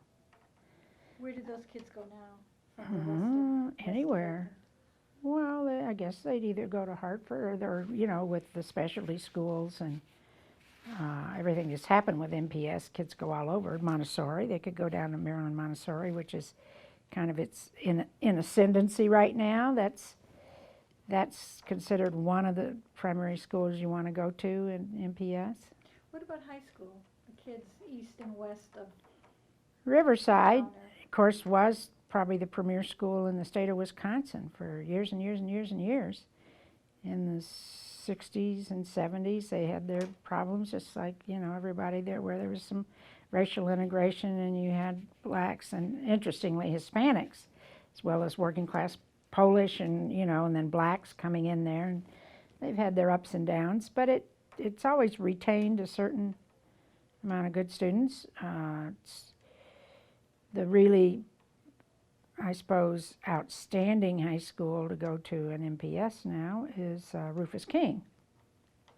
Speaker 1: Where did those kids go now? From the west of
Speaker 3: Anywhere.
Speaker 1: Oakland?
Speaker 3: Well, I guess they'd either go to Hartford or, you know, with the specialty schools and everything that's happened with MPS, kids go all over. Montessori, they could go down to Maryland Montessori, which is kind of it's in ascendancy right now. That's considered one of the primary schools you want to go to in MPS.
Speaker 1: What about high school? The kids east and west of
Speaker 3: Riverside,
Speaker 1: Downer?
Speaker 3: of course, was probably the premier school in the state of Wisconsin for years and years and years and years. In the 60s and 70s, they had their problems, just like, you know, everybody there, where there was some racial integration, and you had blacks and, interestingly, Hispanics, as well as working class Polish and, you know, and then blacks coming in there. And they've had their ups and downs, but it's always retained a certain amount of good students. It's the really, I suppose, outstanding high school to go to an MPS now is Rufus King,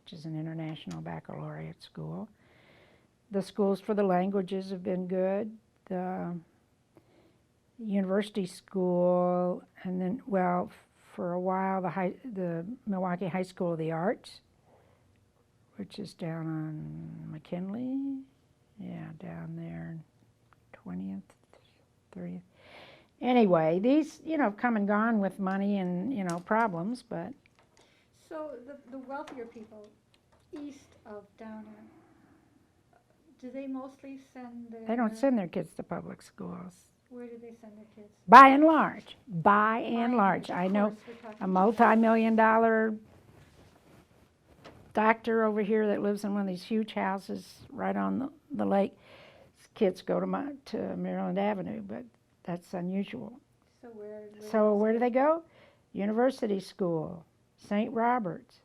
Speaker 3: which is an international baccalaureate school. The schools for the languages have been good. The university school, and then, well, for a while, the Milwaukee High School of the Arts, which is down on McKinley. Yeah, down there, 20th, 30th. Anyway, these, you know, have come and gone with money and, you know, problems, but.
Speaker 1: So the wealthier people east of Downer, do they mostly send their...
Speaker 3: They don't send their kids to public schools.
Speaker 1: Where do they send their kids?
Speaker 3: By and large. I know
Speaker 1: Of course, we're talking
Speaker 3: a multi-million-dollar doctor over here that lives in one of these huge houses right on the lake. His kids go to Maryland Avenue, but that's unusual.
Speaker 1: So
Speaker 3: Where do they go? University School, St. Robert's.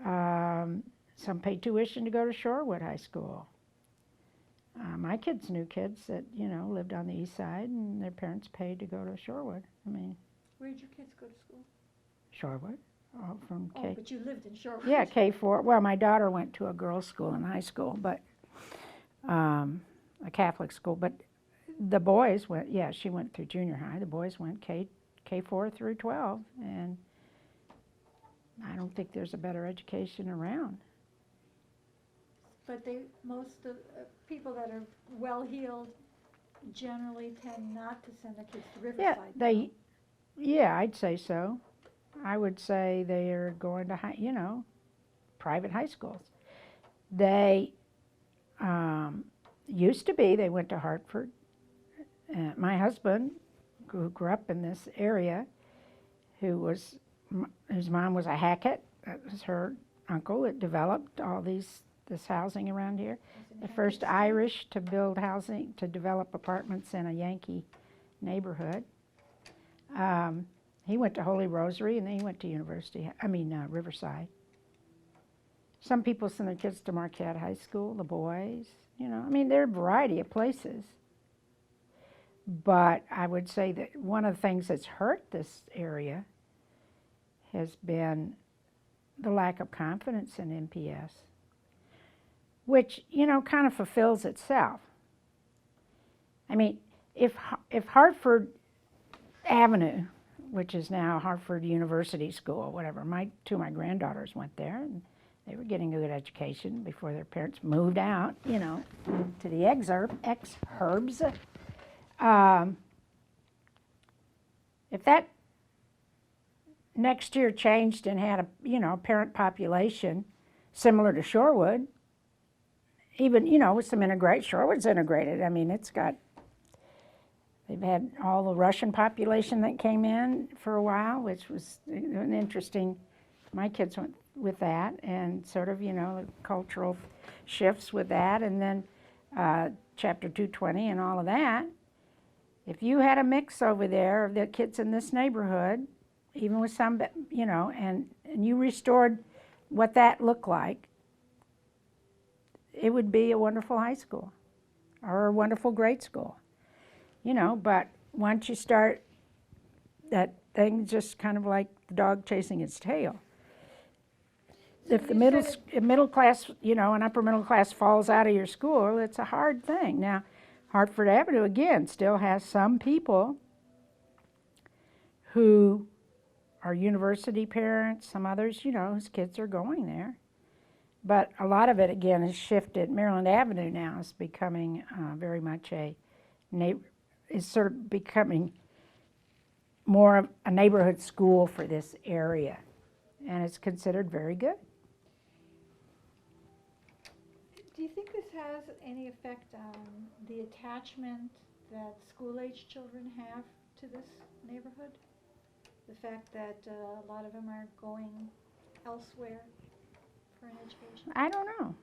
Speaker 3: Some pay tuition to go to Shorewood High School. My kids knew kids that, you know, lived on the east side, and their parents paid to go to Shorewood. I mean,
Speaker 1: where did your kids go to school?
Speaker 3: Shorewood, from
Speaker 1: Oh,
Speaker 3: K.
Speaker 1: but you lived in Shorewood.
Speaker 3: Yeah, K4. Well, my daughter went to a girls' school in high school, but a Catholic school. But the boys went. Yeah, she went through junior high. The boys went K4 through 12, and I don't think there's a better education around.
Speaker 1: But most of people that are well-heeled generally tend not to send their kids to Riverside.
Speaker 3: Yeah, I'd say so. I would say they are going to private high schools. They used to be, they went to Hartford. My husband, who grew up in this area, whose mom was a Hackett, that was her uncle that developed all this housing around here. The first Irish to build housing, to develop apartments in a Yankee neighborhood. He went to Holy Rosary, and then he went to Riverside. Some people send their kids to Marquette High School, the boys, you know. I mean, there are a variety of places. But I would say that one of the things that's hurt this area has been the lack of confidence in MPS, which, you know, kind of fulfills itself. I mean, if Hartford Avenue, which is now Hartford University School, whatever, two of my granddaughters went there, and they were getting a good education before their parents moved out, you know, to the exurbs. If that next year changed and had a, you know, parent population similar to Shorewood, even, you know, with some Shorewood's integrated. I mean, they've had all the Russian population that came in for a while, which was an interesting, my kids went with that, and sort of, you know, cultural shifts with that, and then Chapter 220 and all of that. If you had a mix over there of the kids in this neighborhood, even with some, you know, and you restored what that looked like, it would be a wonderful high school or a wonderful grade school, you know. But once you start, that thing just kind of like the dog chasing its tail.
Speaker 1: So
Speaker 3: if the middle class, you know, and upper middle class falls out of your school, it's a hard thing. Now, Hartford Avenue, again, still has some people who are university parents, some others, you know, whose kids are going there. But a lot of it, again, has shifted. Maryland Avenue now is becoming very much is sort of becoming more of a neighborhood school for this area. And it's considered very good.
Speaker 1: Do you think this has any effect on the attachment that school-age children have to this neighborhood? The fact that a lot of them are going elsewhere for an education?
Speaker 3: I don't know.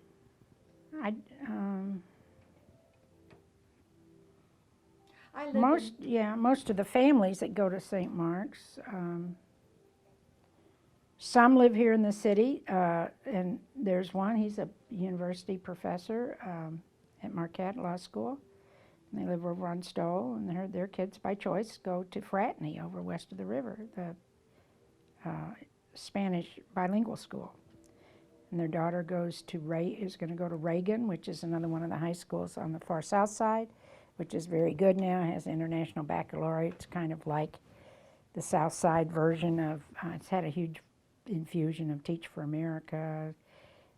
Speaker 3: Most of the families that go to St. Mark's, some live here in the city, and there's one, he's a university professor at Marquette Law School. And they live over on Stowe, and their kids, by choice, go to Fratney over west of the river, the Spanish bilingual school. And their daughter is going to go to Reagan, which is another one of the high schools on the far south side, which is very good now, has international baccalaureate. It's kind of like the south side version of, it's had a huge infusion of Teach for America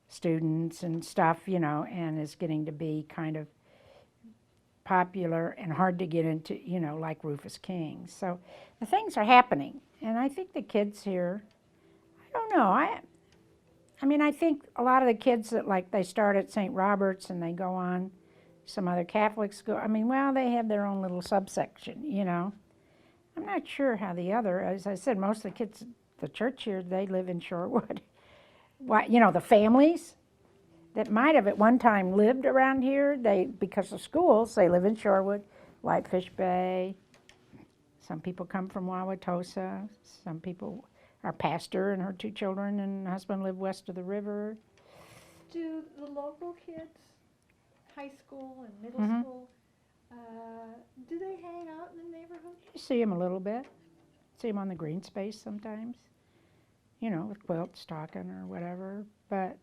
Speaker 3: students and stuff, you know, and is getting to be kind of popular and hard to get into, you know, like Rufus King. So the things are happening, and I think the kids here, I don't know, I mean, I think a lot of the kids that, like, they start at St. Robert's and they go on some other Catholic school, I mean, well, they have their own little subsection, you know. I'm not sure how the other, as I said, most of the kids at the church here, they live in Shorewood. Why, you know, the families that might have at one time lived around here, because of schools, they live in Shorewood, Whitefish Bay. Some people come from Wauwatosa. Some people, our pastor and her 2 children and husband live west of the river.
Speaker 1: Do the local kids, high school and middle school, do they hang out in the neighborhood?
Speaker 3: You see them a little bit. See them on the green space sometimes, you know, with quilts talking or whatever. But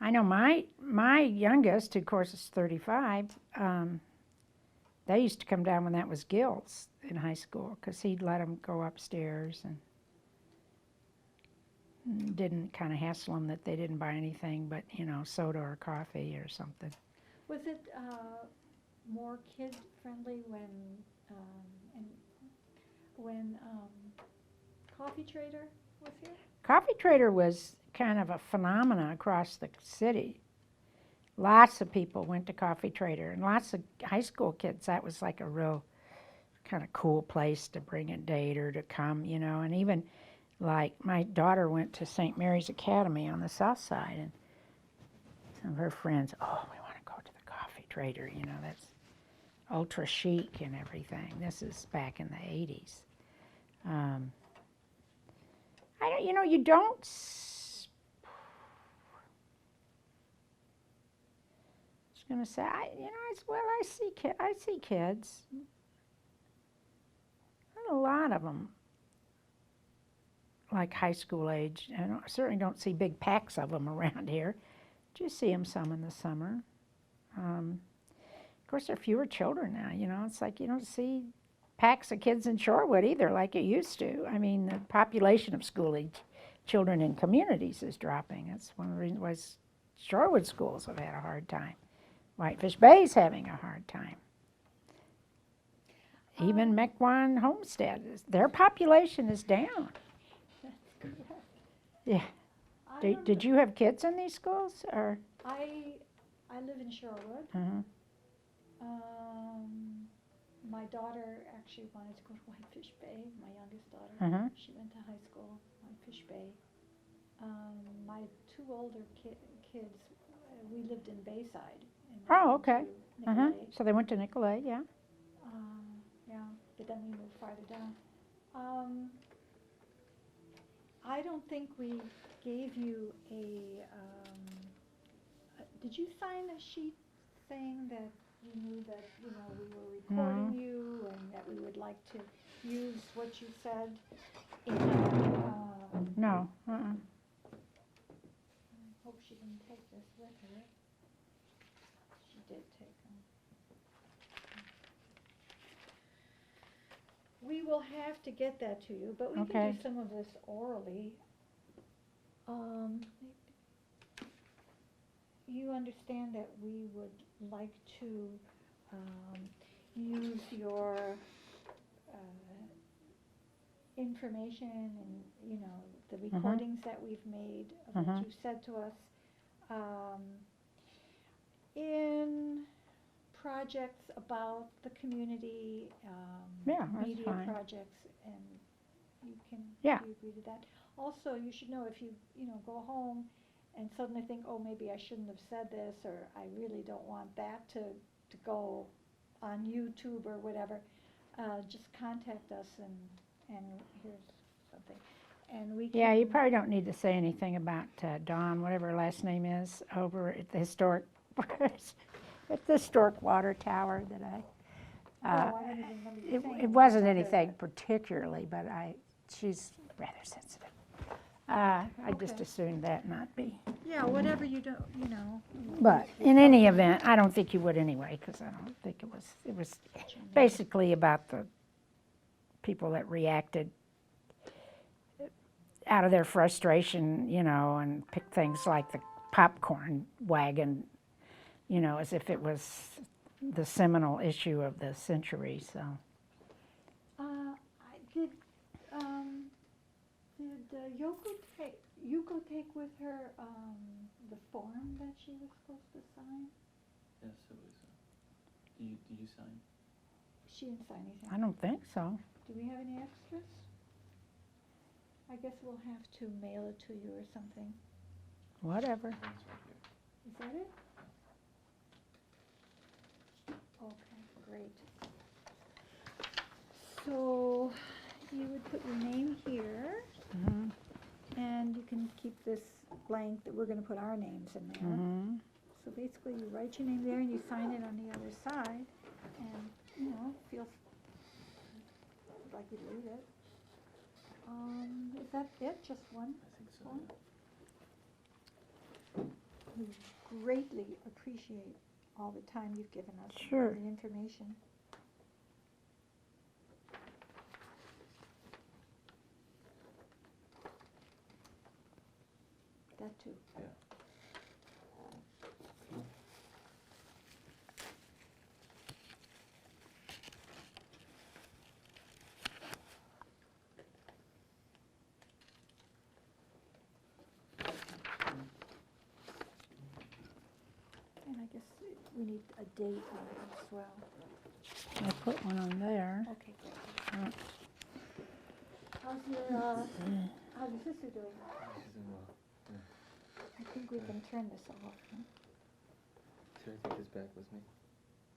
Speaker 3: I know my youngest, who of course is 35, they used to come down when that was Gil's in high school, because he'd let them go upstairs and didn't kind of hassle them that they didn't buy anything but, you know, soda or coffee or something.
Speaker 1: Was it more kid-friendly when Coffee Trader was here?
Speaker 3: Coffee Trader was kind of a phenomena across the city. Lots of people went to Coffee Trader, and lots of high school kids, that was like a real kind of cool place to bring a date or to come, you know. And even like my daughter went to St. Mary's Academy on the south side, and some of her friends, oh, we want to go to the Coffee Trader, you know, that's ultra chic and everything. This is back in the 80s. I don't, you know, you don't. I was gonna say, I see kids. Not a lot of them, like high school age. I certainly don't see big packs of them around here. Do see them some in the summer. Of course, there are fewer children now. You know, it's like you don't see packs of kids in Shorewood either, like you used to. I mean, the population of school-age children in communities is dropping. That's one of the reasons why Shorewood schools have had a hard time. Whitefish Bay's having a hard time. Even Mequon Homestead, their population is down.
Speaker 1: That's correct.
Speaker 3: Yeah. Did you have kids in these schools, or?
Speaker 1: I live in Shorewood. My daughter actually wanted to go to Whitefish Bay, my youngest daughter. She went to high school, Whitefish Bay. My two older kids, we lived in Bayside.
Speaker 3: Oh, okay. So they went to Nicolay, yeah.
Speaker 1: Yeah, but then we moved farther down. I don't think we gave you did you sign a sheet saying that you knew that, you know, we were recording you and that we would like to use what you said in our,
Speaker 3: No.
Speaker 1: I hope she didn't take this with her. She did take them. We will have to get that to you, but we can do some of this orally. You understand that we would like to use your information and, you know, the recordings that we've made of what you've said to us in projects about the community, media projects, and you can you agree to that. Also, you should know if you go home and suddenly think, oh, maybe I shouldn't have said this, or I really don't want that to go on YouTube or whatever, just contact us and here's something. And we can.
Speaker 3: Yeah, you probably don't need to say anything about Dawn, whatever her last name is, over at the historic at the historic water tower that
Speaker 1: I don't even remember you saying
Speaker 3: it wasn't anything particularly, but she's rather sensitive. I just assumed that not be.
Speaker 1: Yeah, whatever you don't, you know.
Speaker 3: But in any event, I don't think you would anyway, because I don't think it was basically about the people that reacted out of their frustration, you know, and picked things like the popcorn wagon, you know, as if it was the seminal issue of the century, so. Did Yuko take with her the form that she was supposed to sign?
Speaker 2: Yes, it was. Did you sign?
Speaker 1: She didn't sign anything.
Speaker 3: I don't think so.
Speaker 1: Do we have any extras? I guess we'll have to mail it to you or something.
Speaker 3: Whatever.
Speaker 2: It's right here.
Speaker 1: Is that it? Okay, great. So you would put your name here, and you can keep this blank that we're going to put our names in there. So basically, you write your name there, and you sign it on the other side, and you know, feels like you'd read it. Is that it? Just one?
Speaker 2: I think so.
Speaker 1: One? We greatly appreciate all the time you've given us.
Speaker 3: Sure.
Speaker 1: And the information. That too.
Speaker 2: Yeah.
Speaker 1: And I guess we need a date on it as well.
Speaker 3: I put one on there.
Speaker 1: Okay, great. How's your sister doing?
Speaker 2: She's doing well.
Speaker 1: I think we can turn this off. Huh?
Speaker 2: Should I take this back with me?